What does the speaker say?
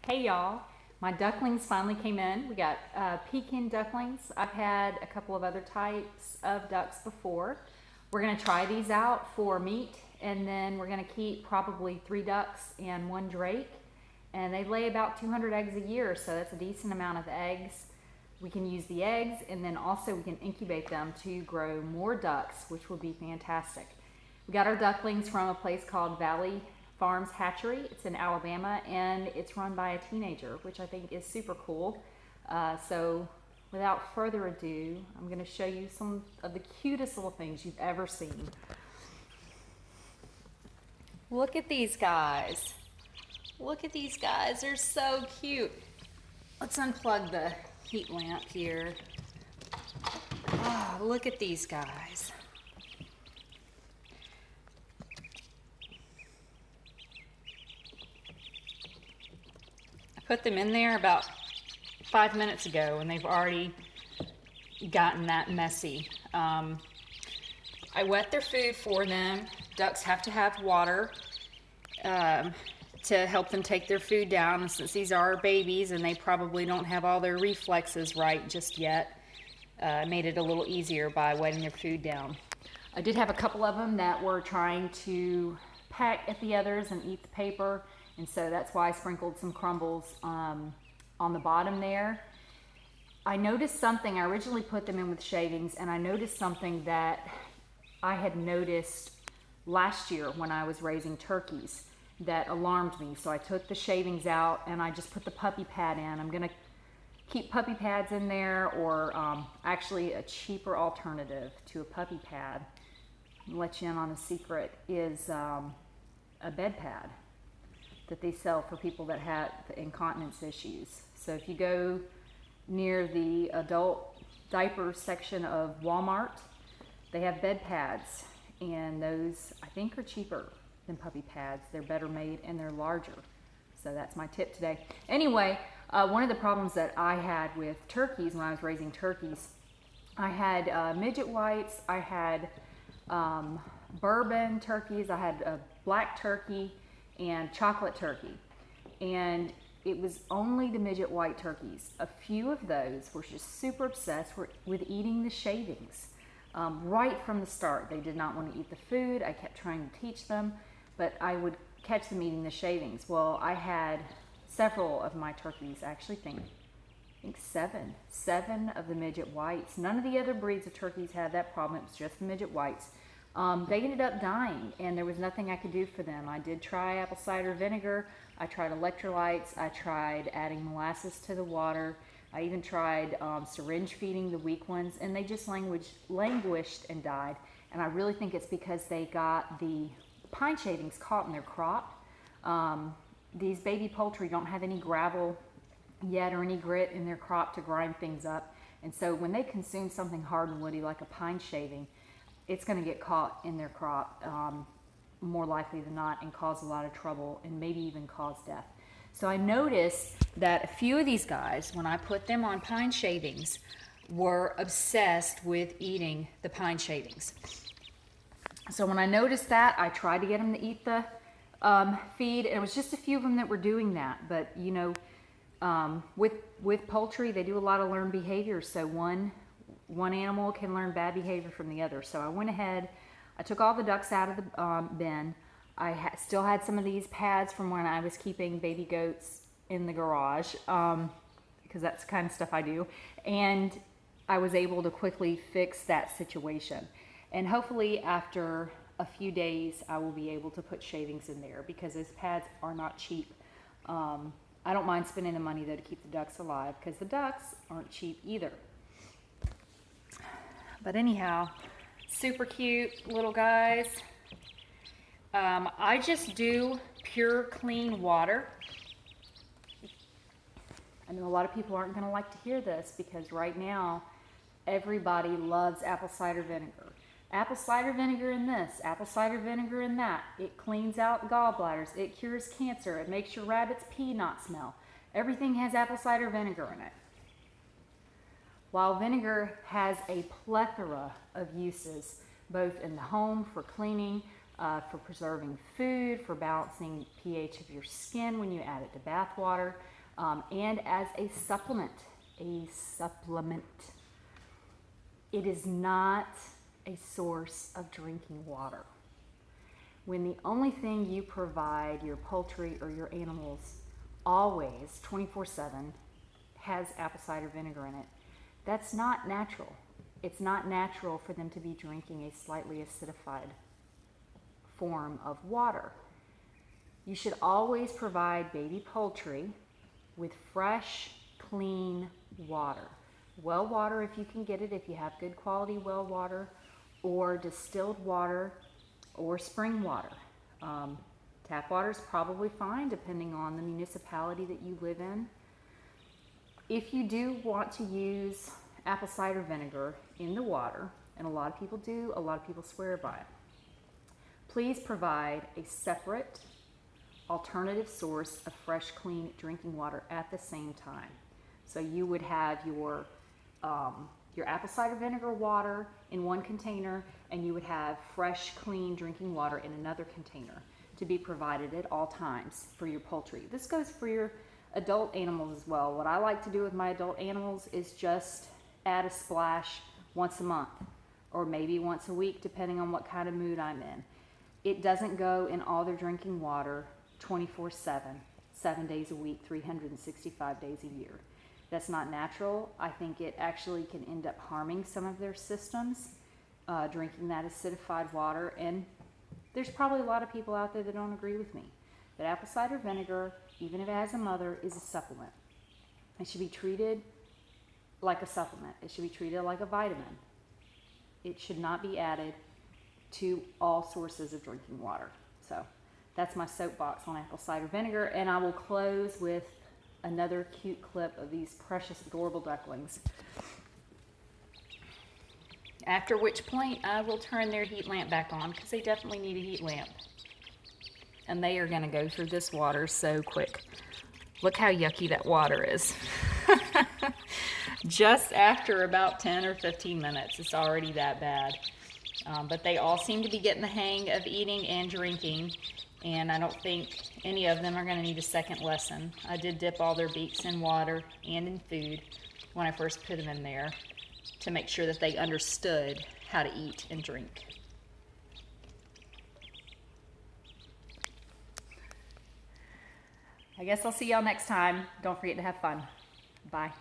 Hey y'all, my ducklings finally came in. We got Pekin ducklings. I've had a couple of other types of ducks before. We're gonna try these out for meat, and then we're gonna keep probably 3 ducks and 1 drake. And they lay about 200 eggs a year, so that's a decent amount of eggs. We can use the eggs, and then also we can incubate them to grow more ducks, which will be fantastic. We got our ducklings from a place called Valley Farms Hatchery. It's in Alabama, and it's run by a teenager, which I think is super cool. So without further ado, I'm going to show you some of the cutest little things you've ever seen. Look at these guys. Look at these guys. They're so cute. Let's unplug the heat lamp here. Oh, look at these guys. Put them in there about 5 minutes ago, and they've already gotten that messy. I wet their food for them. Ducks have to have water to help them take their food down. And since these are babies and they probably don't have all their reflexes right just yet, I made it a little easier by wetting their food down. I did have a couple of them that were trying to peck at the others and eat the paper. And so that's why I sprinkled some crumbles on the bottom there. I noticed something. I originally put them in with shavings, and I noticed something that I had noticed last year when I was raising turkeys that alarmed me. So I took the shavings out and I just put the puppy pad in. I'm gonna keep puppy pads in there, or actually a cheaper alternative to a puppy pad, I'll let you in on a secret, is a bed pad that they sell for people that have incontinence issues. So if you go near the adult diaper section of Walmart, they have bed pads, and those I think are cheaper than puppy pads. They're better made and they're larger. So that's my tip today. Anyway, one of the problems that I had with turkeys when I was raising turkeys, I had midget whites, I had bourbon turkeys, I had a black turkey, and chocolate turkey. And it was only the midget white turkeys. A few of those were just super obsessed with eating the shavings. Right from the start, they did not want to eat the food. I kept trying to teach them, but I would catch them eating the shavings. Well, I had several of my turkeys, actually I think seven of the midget whites. None of the other breeds of turkeys had that problem. It was just the midget whites. They ended up dying, and there was nothing I could do for them. I did try apple cider vinegar. I tried electrolytes. I tried adding molasses to the water. I even tried syringe feeding the weak ones, and they just languished and died. And I really think it's because they got the pine shavings caught in their crop. These baby poultry don't have any gravel yet or any grit in their crop to grind things up. And so when they consume something hard and woody like a pine shaving, it's going to get caught in their crop more likely than not and cause a lot of trouble and maybe even cause death. So I noticed that a few of these guys, when I put them on pine shavings, were obsessed with eating the pine shavings. So when I noticed that, I tried to get them to eat the feed, and it was just a few of them that were doing that. But you know, with poultry, they do a lot of learned behavior. So one animal can learn bad behavior from the other. So I went ahead, I took all the ducks out of the bin. I still had some of these pads from when I was keeping baby goats in the garage, because that's the kind of stuff I do. And I was able to quickly fix that situation. And hopefully after a few days, I will be able to put shavings in there, because those pads are not cheap. I don't mind spending the money though to keep the ducks alive, because the ducks aren't cheap either. But anyhow, super cute little guys. I just do pure clean water. I know a lot of people aren't going to like to hear this, because right now everybody loves apple cider vinegar. Apple cider vinegar in this, apple cider vinegar in that. It cleans out gallbladders. It cures cancer. It makes your rabbit's pee not smell. Everything has apple cider vinegar in it. While vinegar has a plethora of uses, both in the home for cleaning, for preserving food, for balancing pH of your skin when you add it to bath water, and as a supplement. It is not a source of drinking water. When the only thing you provide your poultry or your animals always 24/7 has apple cider vinegar in it, that's not natural. It's not natural for them to be drinking a slightly acidified form of water. You should always provide baby poultry with fresh, clean water. Well water if you can get it, if you have good quality well water, or distilled water, or spring water. Tap water is probably fine depending on the municipality that you live in. If you do want to use apple cider vinegar in the water, and a lot of people do, a lot of people swear by it, please provide a separate alternative source of fresh, clean drinking water at the same time. So you would have your apple cider vinegar water in one container, and you would have fresh, clean drinking water in another container to be provided at all times for your poultry. This goes for your adult animals as well. What I like to do with my adult animals is just add a splash once a month, or maybe once a week, depending on what kind of mood I'm in. It doesn't go in all their drinking water 24/7, 7 days a week, 365 days a year. That's not natural. I think it actually can end up harming some of their systems, drinking that acidified water. And there's probably a lot of people out there that don't agree with me. But apple cider vinegar, even if it has a mother, is a supplement. It should be treated like a supplement. It should be treated like a vitamin. It should not be added to all sources of drinking water. So that's my soapbox on apple cider vinegar. And I will close with another cute clip of these precious, adorable ducklings. After which point I will turn their heat lamp back on, because they definitely need a heat lamp. And they are going to go through this water so quick. Look how yucky that water is. Just after about 10 or 15 minutes, it's already that bad. But they all seem to be getting the hang of eating and drinking, and I don't think any of them are going to need a second lesson. I did dip all their beaks in water and in food when I first put them in there to make sure that they understood how to eat and drink. I guess I'll see y'all next time. Don't forget to have fun. Bye.